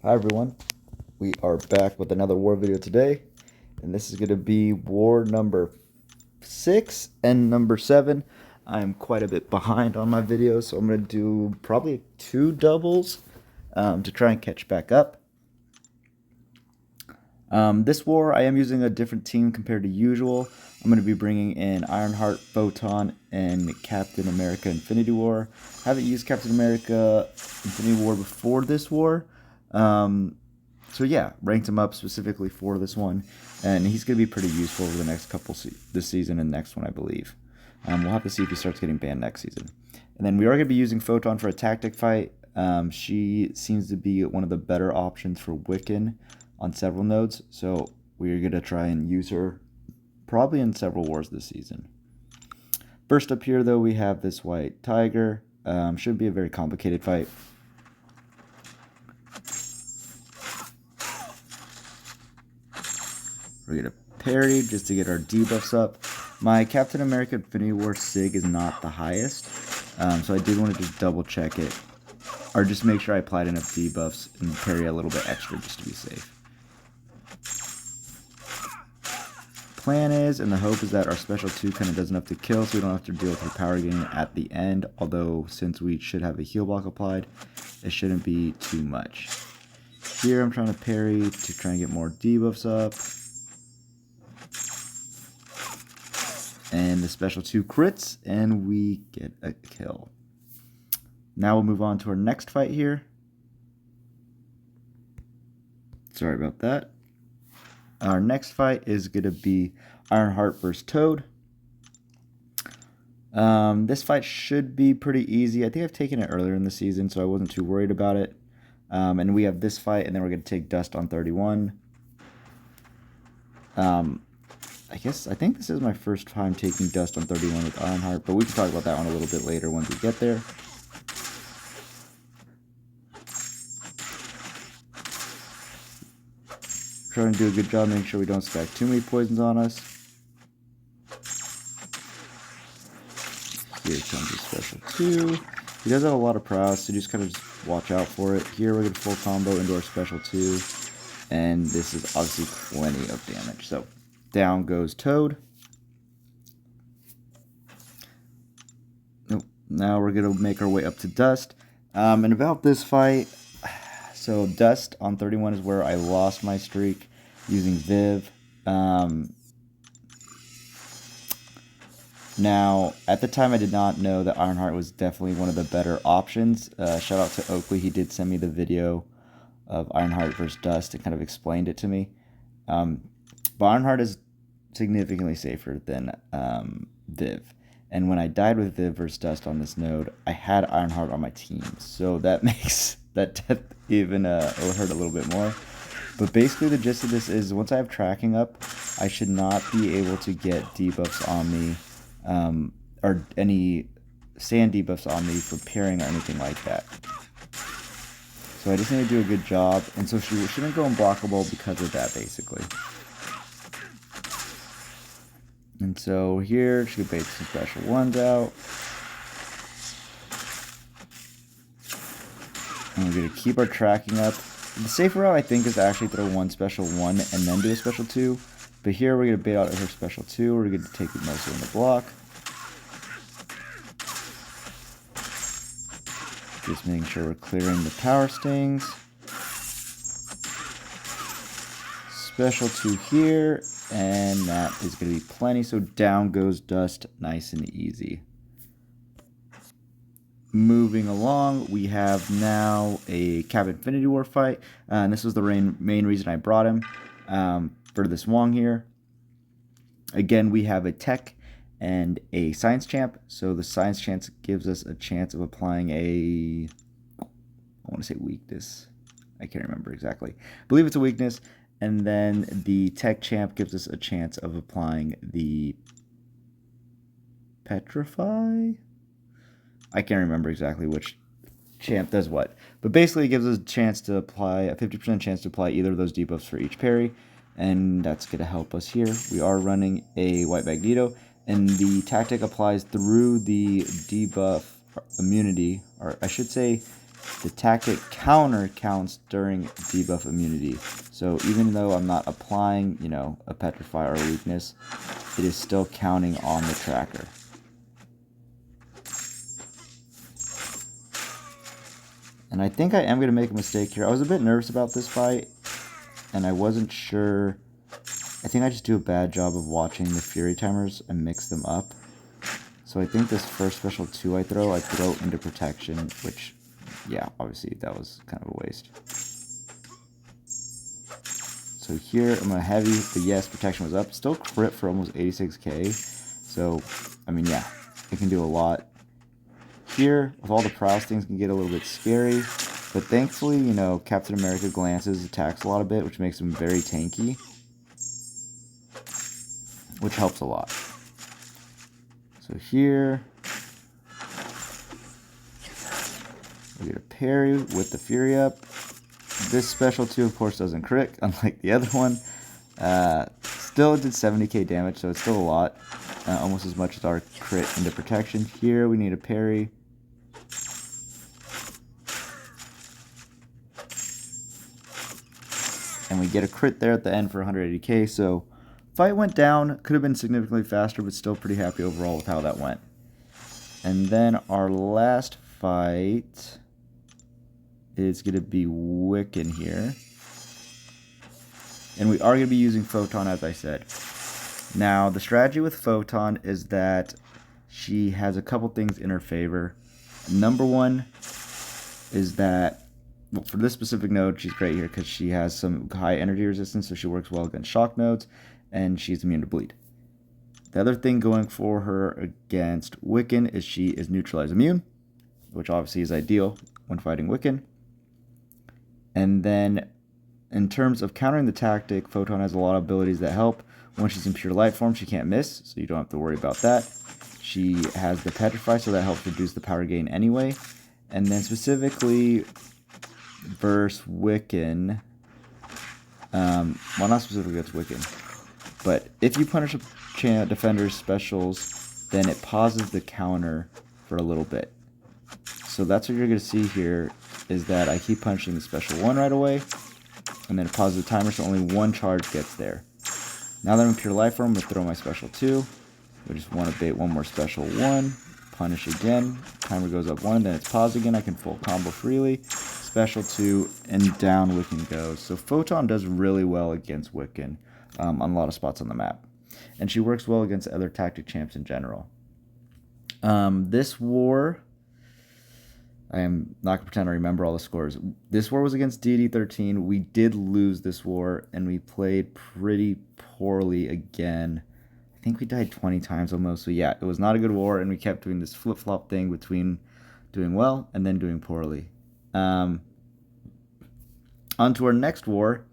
Hi everyone, we are back with another war video today, and this is going to be war number 6 and number 7. I'm quite a bit behind on my videos, so I'm going to do probably 2 doubles to try and catch back up. This war, I am using a different team compared to usual. I'm going to be bringing in Ironheart, Photon, and Captain America Infinity War. I haven't used Captain America Infinity War before this war. So yeah, ranked him up specifically for this one, and he's going to be pretty useful over the next couple this season and next one, I believe. We'll have to see if he starts getting banned next season. And then we are going to be using Photon for a tactic fight. She seems to be one of the better options for Wiccan on several nodes, so we're going to try and use her probably in several wars this season. First up here, though, we have this white tiger. Shouldn't be a very complicated fight. We're going to parry just to get our debuffs up. My Captain America Infinity War SIG is not the highest, so I did want to just double check it, or just make sure I applied enough debuffs and parry a little bit extra just to be safe. Plan is, and the hope is that our special 2 kind of does enough to kill, so we don't have to deal with her power gain at the end, although since we should have a heal block applied, it shouldn't be too much. Here I'm trying to parry to try and get more debuffs up. And the special 2 crits, and we get a kill. Now we'll move on to our next fight here. Sorry about that. Our next fight is going to be Ironheart versus Toad. This fight should be pretty easy. I think I've taken it earlier in the season, so I wasn't too worried about it. And we have this fight, and then we're going to take Dust on 31. I think this is my first time taking Dust on 31 with Ironheart, but we can talk about that one a little bit later once we get there. Trying to do a good job making sure we don't stack too many poisons on us. Here comes the special 2. He does have a lot of prowess, so just kind of just watch out for it. Here we're going to full combo into our special 2, and this is obviously plenty of damage. So down goes Toad. Nope. Now we're going to make our way up to Dust. And about this fight, so Dust on 31 is where I lost my streak using Viv. Now, at the time I did not know that Ironheart was definitely one of the better options. Shout out to Oakley, he did send me the video of Ironheart versus Dust and kind of explained it to me. But Ironheart is significantly safer than Viv. And when I died with Viv versus Dust on this node, I had Ironheart on my team. So that makes that death even hurt a little bit more. But basically the gist of this is once I have tracking up, I should not be able to get debuffs on me, or any sand debuffs on me for parrying or anything like that. So I just need to do a good job, and so she shouldn't go unblockable because of that, basically. And so here, she could bait some special 1s out. And we're going to keep our tracking up. The safer route, I think, is to actually throw 1 special 1 and then do a special 2. But here, we're going to bait out her special 2. We're going to take it mostly in the block. Just making sure we're clearing the power stings. Special 2 here, and that is going to be plenty. So down goes Dust, nice and easy. Moving along, we have now a Captain Infinity War fight, and this was the main reason I brought him for this Wong here. Again, we have a tech and a science champ, so the science champ gives us a chance of applying a, I want to say weakness, I can't remember exactly, I believe it's a weakness, and then the tech champ gives us a chance of applying the petrify. I can't remember exactly which champ does what, but basically it gives us a chance to apply, a 50% chance to apply either of those debuffs for each parry, and that's going to help us here. We are running a White Magneto, and the tactic applies through the debuff immunity, or I should say the tactic counter counts during debuff immunity. So even though I'm not applying, you know, a petrify or a weakness, it is still counting on the tracker. And I think I am going to make a mistake here. I was a bit nervous about this fight, and I wasn't sure. I think I just do a bad job of watching the Fury timers and mix them up. So I think this first special 2 I throw into protection, which, yeah, obviously that was kind of a waste. So here I'm going to heavy, but yes, protection was up. Still crit for almost 86k. So, I mean, yeah, it can do a lot. Here, with all the prowess, things can get a little bit scary. But thankfully, you know, Captain America glances, attacks a lot of bit, which makes him very tanky. Which helps a lot. So here, we get a parry with the Fury up. This special 2, of course, doesn't crit, unlike the other one. Still did 70k damage, so it's still a lot. Almost as much as our crit into protection. Here, we need a parry. And we get a crit there at the end for 180k, so fight went down. Could have been significantly faster, but still pretty happy overall with how that went. And then our last fight is going to be Wiccan here. And we are going to be using Photon, as I said. Now, the strategy with Photon is that she has a couple things in her favor. Number one is that, well, for this specific node, she's great here because she has some high energy resistance, so she works well against shock nodes, and she's immune to bleed. The other thing going for her against Wiccan is she is neutralize immune, which obviously is ideal when fighting Wiccan. And then, in terms of countering the tactic, Photon has a lot of abilities that help. When she's in pure light form, she can't miss, so you don't have to worry about that. She has the Petrify, so that helps reduce the power gain anyway. And then specifically versus Wiccan, well, not specifically against Wiccan, but if you punish a defender's specials, then it pauses the counter for a little bit. So that's what you're going to see here, is that I keep punishing the special 1 right away, and then it pauses the timer, so only 1 charge gets there. Now that I'm in pure life form, I'm going to throw my special 2. We just want to bait 1 more special 1, punish again, timer goes up 1, then it's paused again, I can full combo freely, special 2, and down Wiccan goes. So Photon does really well against Wiccan on a lot of spots on the map. And she works well against other tactic champs in general. This war, I am not going to pretend I remember all the scores. This war was against DD13. We did lose this war, and we played pretty poorly again. I think we died 20 times almost. So yeah, it was not a good war, and we kept doing this flip-flop thing between doing well and then doing poorly. On to our next war.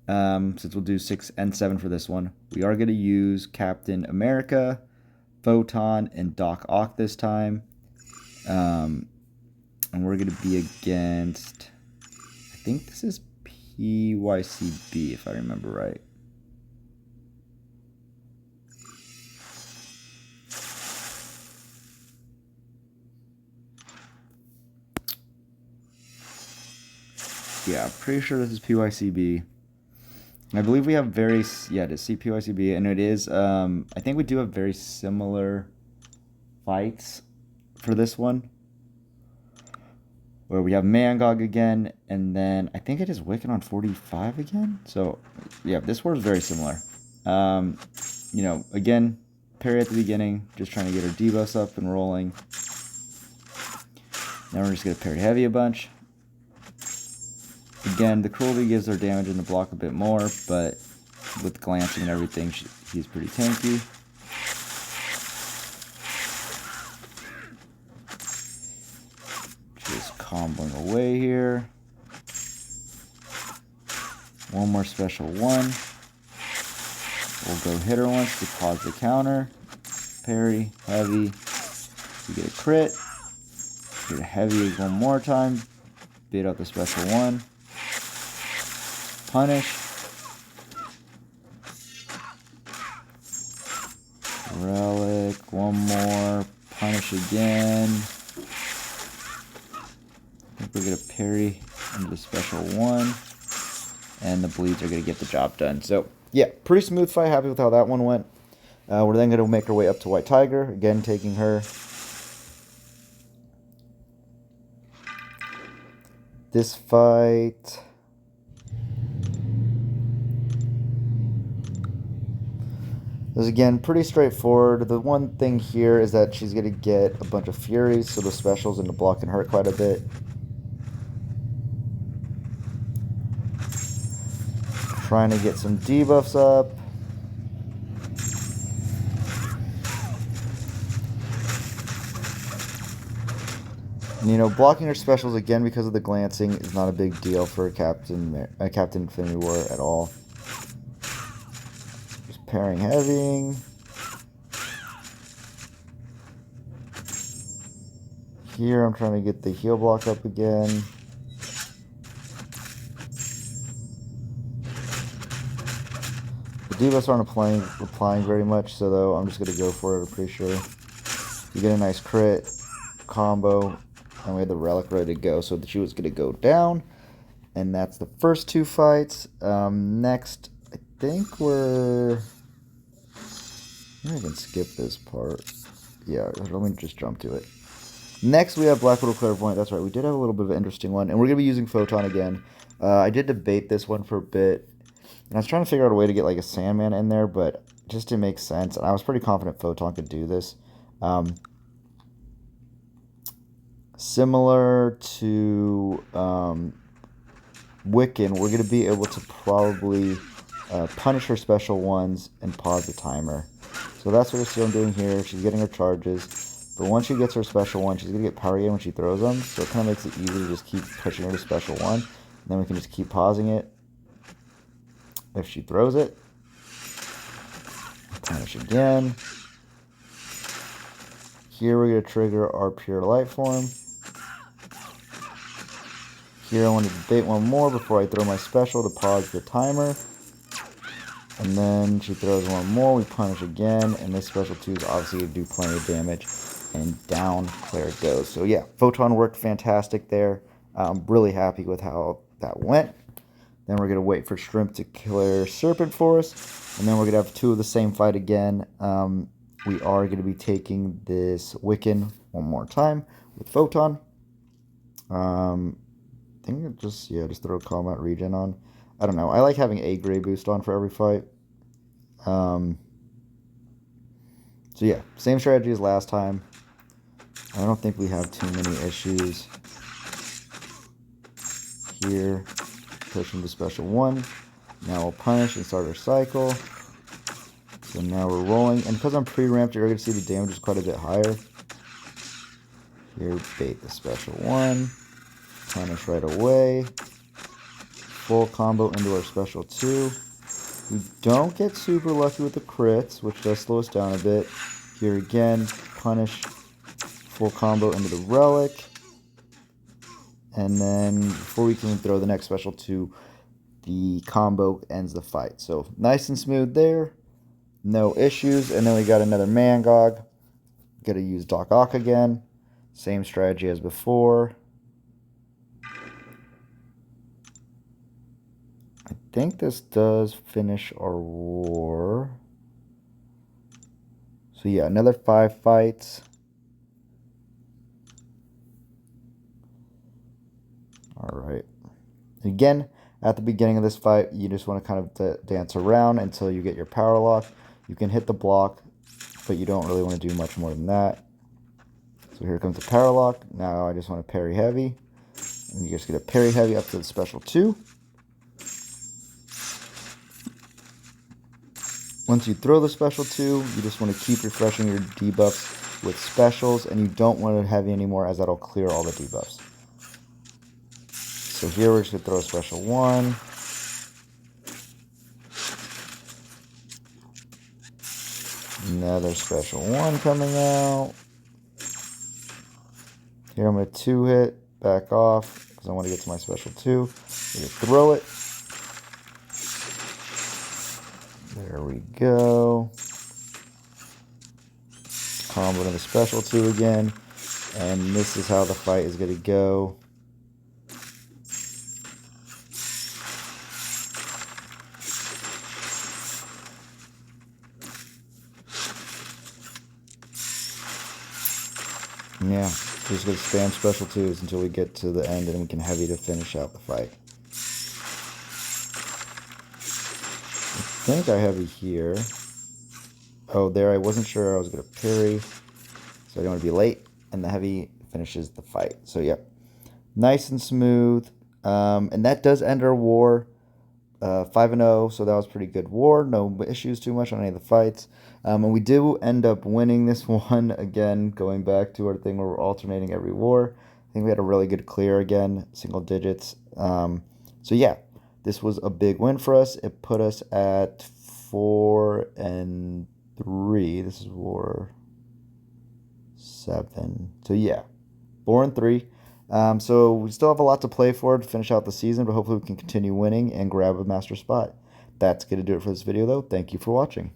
Since we'll do 6 and 7 for this one, we are going to use Captain America, Photon, and Doc Ock this time. And we're going to be against, I think this is BWCV, if I remember right. Yeah, I'm pretty sure this is BWCV. I believe we have very, yeah, it is BWCV, and it is, I think we do have very similar fights for this one, where we have Mangog again, and then I think it is Wiccan on 45 again. So, yeah, this war is very similar. You know, again, parry at the beginning, just trying to get our debuffs up and rolling. Now we're just going to parry heavy a bunch. Again, the cruelty gives our damage in the block a bit more, but with glancing and everything, he's pretty tanky. Just comboing away here. 1 more special 1. We'll go hit her once to pause the counter. Parry, heavy. We get a crit. Get a heavy 1 more time. Beat out the special 1. Punish. Relic. 1 more. Punish again. think we're going to parry into the special 1. And the bleeds are going to get the job done. So, yeah, pretty smooth fight. Happy with how that one went. We're then going to make our way up to White Tiger. Again, taking her. This fight is, again, pretty straightforward. The one thing here is that she's going to get a bunch of Furies, so the specials into block can hurt quite a bit. Trying to get some debuffs up. And, you know, blocking her specials, again, because of the glancing, is not a big deal for Captain Infinity War at all. Just parrying heavy. Here, I'm trying to get the heal block up again. The debuffs aren't applying very much, so though I'm just going to go for it, I'm pretty sure. You get a nice crit combo. And we had the relic ready to go, so she was going to go down. And that's the first 2 fights. Next, I think we're... Maybe I can skip this part. Yeah, let me just jump to it. Next, we have Black Widow Clairvoyant. That's right, we did have a little bit of an interesting one. And we're going to be using Photon again. I did debate this one for a bit. And I was trying to figure out a way to get like a Sandman in there, but it just didn't make sense. And I was pretty confident Photon could do this. Similar to Wiccan, we're going to be able to probably punish her special ones and pause the timer. So that's what I'm doing here. She's getting her charges. But once she gets her special one, she's going to get power again when she throws them. So it kind of makes it easy to just keep pushing her to special one. And then we can just keep pausing it if she throws it. Punish again. Here we're going to trigger our pure light form. Here I want to debate one more before I throw my special to pause the timer. And then she throws one more, we punish again, and this special 2 is obviously going to do plenty of damage. And down Claire goes. So yeah, Photon worked fantastic there. I'm really happy with how that went. Then we're going to wait for Shrimp to clear Serpent for us. And then we're going to have 2 of the same fight again. We are going to be taking this Wiccan one more time with Photon. I think just throw combat regen on. I don't know. I like having a gray boost on for every fight. So yeah, same strategy as last time. I don't think we have too many issues here. Pushing to special 1. Now we'll punish and start our cycle. So now we're rolling. And because I'm pre-ramped, you're going to see the damage is quite a bit higher. Here, bait the special 1. Punish right away. Full combo into our special 2. We don't get super lucky with the crits, which does slow us down a bit. Here again, punish. Full combo into the relic. And then before we can throw the next special 2, the combo ends the fight. So nice and smooth there. No issues. And then we got another Mangog. Got to use Doc Ock again. Same strategy as before. I think this does finish our war. So yeah, another 5 fights. Alright. Again, at the beginning of this fight, you just want to kind of dance around until you get your power lock. You can hit the block, but you don't really want to do much more than that. So here comes the power lock. Now I just want to parry heavy. And you just get a parry heavy up to the special 2. Once you throw the special 2, you just want to keep refreshing your debuffs with specials, and you don't want to heavy anymore as that'll clear all the debuffs. So here we're just going to throw a special 1. Another special 1 coming out. Here I'm going to 2-hit, back off, because I want to get to my special 2. We're going to throw it. There we go. Combo to the special 2 again. And this is how the fight is going to go. Yeah, just gonna spam special twos until we get to the end and we can heavy to finish out the fight. I think I heavy here. Oh, there, I wasn't sure I was gonna parry, so I don't want to be late, and the heavy finishes the fight. So, yep, nice and smooth. And that does end our war. 5-0, so that was pretty good war. No issues too much on any of the fights. And we do end up winning this one again, going back to our thing where we're alternating every war. I think we had a really good clear again, single digits. So yeah, this was a big win for us. It put us at 4-3. This is war 7. So yeah, 4-3. So we still have a lot to play for to finish out the season, but hopefully we can continue winning and grab a master spot. That's going to do it for this video, though. Thank you for watching.